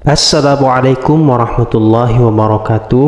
Assalamualaikum warahmatullahi wabarakatuh.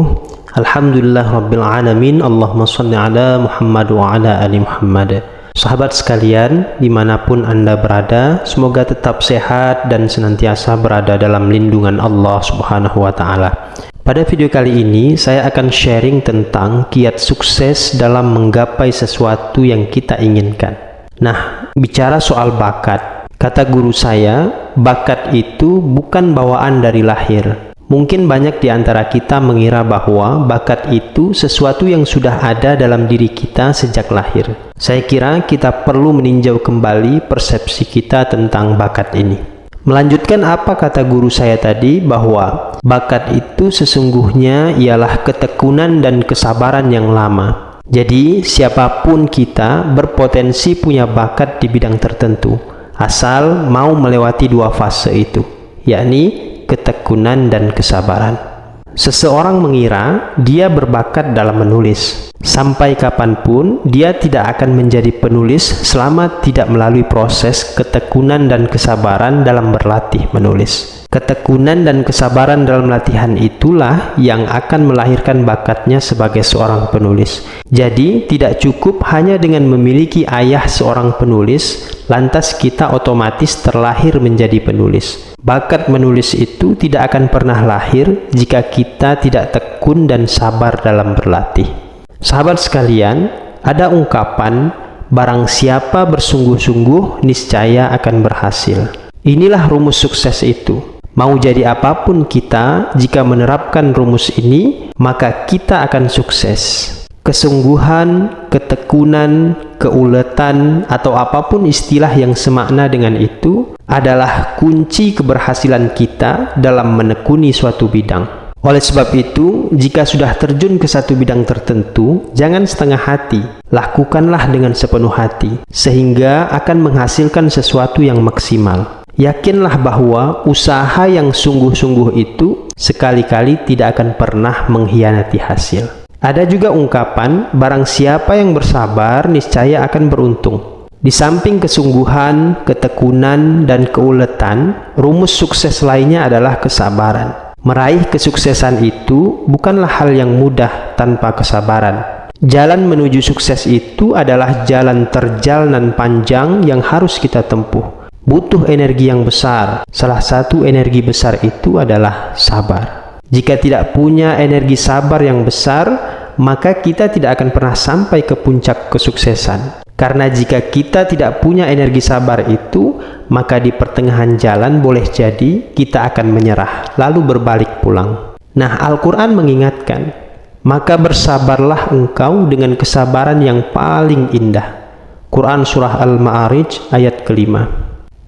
Alhamdulillah rabbil alamin. Allahumma shalli ala Muhammad wa ala ali Muhammad. Sahabat sekalian, dimanapun Anda berada, semoga tetap sehat dan senantiasa berada dalam lindungan Allah Subhanahu wa ta'ala. Pada video kali ini, saya akan sharing tentang kiat sukses dalam menggapai sesuatu yang kita inginkan. Nah, bicara soal bakat, kata guru saya, bakat itu bukan bawaan dari lahir. Mungkin banyak di antara kita mengira bahwa bakat itu sesuatu yang sudah ada dalam diri kita sejak lahir. Saya kira kita perlu meninjau kembali persepsi kita tentang bakat ini. Melanjutkan apa kata guru saya tadi, bahwa bakat itu sesungguhnya ialah ketekunan dan kesabaran yang lama. Jadi, siapapun kita berpotensi punya bakat di bidang tertentu, asal mau melewati dua fase itu, yakni ketekunan dan kesabaran. Seseorang mengira dia berbakat dalam menulis. Sampai kapanpun dia tidak akan menjadi penulis selama tidak melalui proses ketekunan dan kesabaran dalam berlatih menulis. Ketekunan dan kesabaran dalam latihan itulah yang akan melahirkan bakatnya sebagai seorang penulis. Jadi, tidak cukup hanya dengan memiliki ayah seorang penulis, lantas kita otomatis terlahir menjadi penulis. Bakat menulis itu tidak akan pernah lahir jika kita tidak tekun dan sabar dalam berlatih. Sahabat sekalian, ada ungkapan, barang siapa bersungguh-sungguh niscaya akan berhasil. Inilah rumus sukses itu. Mau jadi apapun kita, jika menerapkan rumus ini, maka kita akan sukses. Kesungguhan, ketekunan, keuletan, atau apapun istilah yang semakna dengan itu adalah kunci keberhasilan kita dalam menekuni suatu bidang. Oleh sebab itu, jika sudah terjun ke satu bidang tertentu, jangan setengah hati, lakukanlah dengan sepenuh hati, sehingga akan menghasilkan sesuatu yang maksimal. Yakinlah bahwa usaha yang sungguh-sungguh itu sekali-kali tidak akan pernah mengkhianati hasil. Ada juga ungkapan, barang siapa yang bersabar niscaya akan beruntung. Di samping kesungguhan, ketekunan, dan keuletan, rumus sukses lainnya adalah kesabaran. Meraih kesuksesan itu bukanlah hal yang mudah tanpa kesabaran. Jalan menuju sukses itu adalah jalan terjal dan panjang yang harus kita tempuh. Butuh energi yang besar. Salah satu energi besar itu adalah sabar. Jika tidak punya energi sabar yang besar, maka kita tidak akan pernah sampai ke puncak kesuksesan. Karena jika kita tidak punya energi sabar itu, maka di pertengahan jalan boleh jadi kita akan menyerah, lalu berbalik pulang. Nah, Al-Quran mengingatkan, maka bersabarlah engkau dengan kesabaran yang paling indah. Quran Surah Al-Ma'arij ayat ke-5.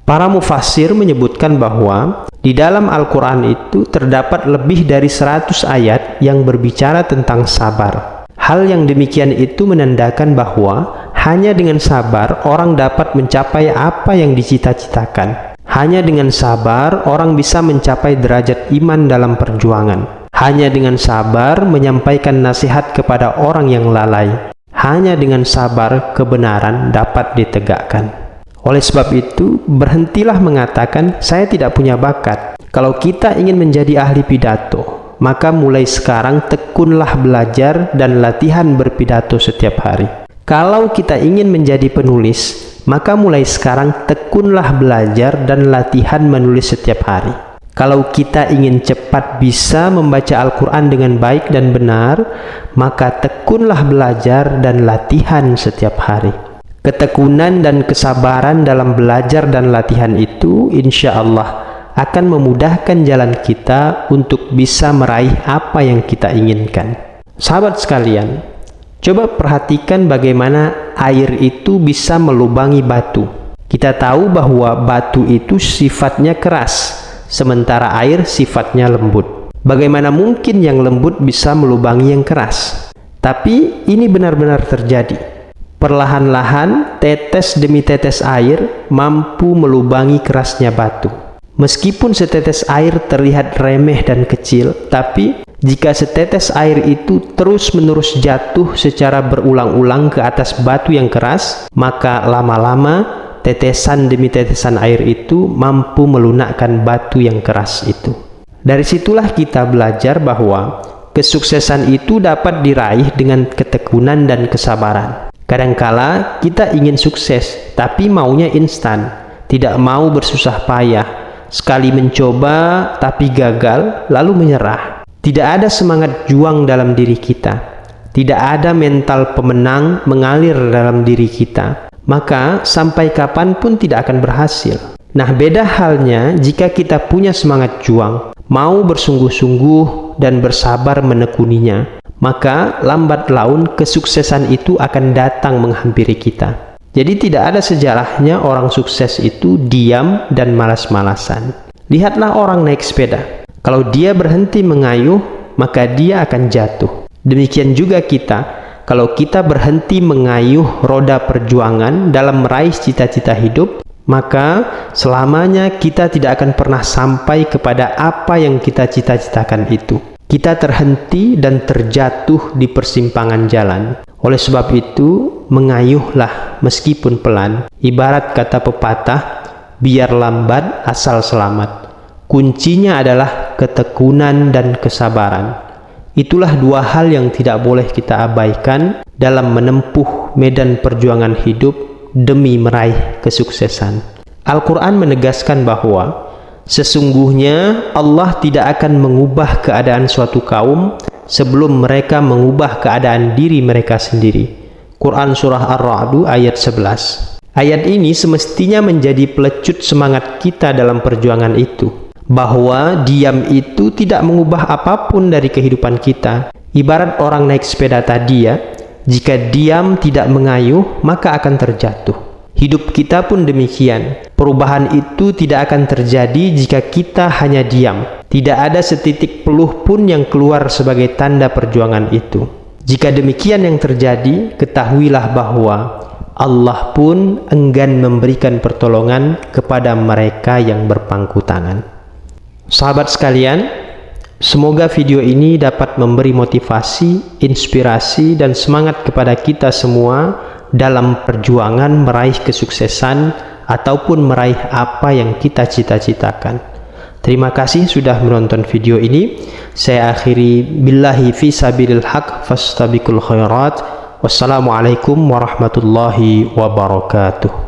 Para mufassir menyebutkan bahwa di dalam Al-Quran itu terdapat lebih dari 100 ayat yang berbicara tentang sabar. Hal yang demikian itu menandakan bahwa hanya dengan sabar orang dapat mencapai apa yang dicita-citakan. Hanya dengan sabar orang bisa mencapai derajat iman dalam perjuangan. Hanya dengan sabar menyampaikan nasihat kepada orang yang lalai. Hanya dengan sabar kebenaran dapat ditegakkan. Oleh sebab itu, berhentilah mengatakan, saya tidak punya bakat. Kalau kita ingin menjadi ahli pidato, maka mulai sekarang tekunlah belajar dan latihan berpidato setiap hari. Kalau kita ingin menjadi penulis, maka mulai sekarang tekunlah belajar dan latihan menulis setiap hari. Kalau kita ingin cepat bisa membaca Al-Quran dengan baik dan benar, maka tekunlah belajar dan latihan setiap hari. Ketekunan dan kesabaran dalam belajar dan latihan itu insya Allah akan memudahkan jalan kita untuk bisa meraih apa yang kita inginkan. Sahabat sekalian, coba perhatikan bagaimana air itu bisa melubangi batu. Kita tahu bahwa batu itu sifatnya keras, sementara air sifatnya lembut. Bagaimana mungkin yang lembut bisa melubangi yang keras? Tapi ini benar-benar terjadi. Perlahan-lahan, tetes demi tetes air mampu melubangi kerasnya batu. Meskipun setetes air terlihat remeh dan kecil, tapi jika setetes air itu terus-menerus jatuh secara berulang-ulang ke atas batu yang keras, maka lama-lama tetesan demi tetesan air itu mampu melunakkan batu yang keras itu. Dari situlah kita belajar bahwa kesuksesan itu dapat diraih dengan ketekunan dan kesabaran. Kadangkala kita ingin sukses, tapi maunya instan, tidak mau bersusah payah. Sekali mencoba, tapi gagal, lalu menyerah. Tidak ada semangat juang dalam diri kita. Tidak ada mental pemenang mengalir dalam diri kita. Maka sampai kapanpun tidak akan berhasil. Nah, beda halnya jika kita punya semangat juang, mau bersungguh-sungguh dan bersabar menekuninya, maka lambat laun kesuksesan itu akan datang menghampiri kita. Jadi tidak ada sejarahnya orang sukses itu diam dan malas-malasan. Lihatlah orang naik sepeda. Kalau dia berhenti mengayuh, maka dia akan jatuh. Demikian juga kita, kalau kita berhenti mengayuh roda perjuangan dalam meraih cita-cita hidup, maka selamanya kita tidak akan pernah sampai kepada apa yang kita cita-citakan itu. Kita terhenti dan terjatuh di persimpangan jalan. Oleh sebab itu, mengayuhlah meskipun pelan. Ibarat kata pepatah, biar lambat asal selamat. Kuncinya adalah ketekunan dan kesabaran. Itulah dua hal yang tidak boleh kita abaikan dalam menempuh medan perjuangan hidup demi meraih kesuksesan. Al-Quran menegaskan bahwa sesungguhnya Allah tidak akan mengubah keadaan suatu kaum sebelum mereka mengubah keadaan diri mereka sendiri. Quran Surah Ar-Ra'd ayat 11. Ayat ini semestinya menjadi pelecut semangat kita dalam perjuangan itu, bahwa diam itu tidak mengubah apapun dari kehidupan kita. Ibarat orang naik sepeda tadi ya, jika diam tidak mengayuh maka akan terjatuh. Hidup kita pun demikian. Perubahan itu tidak akan terjadi jika kita hanya diam. Tidak ada setitik peluh pun yang keluar sebagai tanda perjuangan itu. Jika demikian yang terjadi, ketahuilah bahwa Allah pun enggan memberikan pertolongan kepada mereka yang berpangku tangan. Sahabat sekalian, semoga video ini dapat memberi motivasi, inspirasi, dan semangat kepada kita semua dalam perjuangan meraih kesuksesan ataupun meraih apa yang kita cita-citakan. Terima kasih sudah menonton video ini. Saya akhiri billahi fi sabilil haq fastabiqul khairat. Wassalamualaikum warahmatullahi wabarakatuh.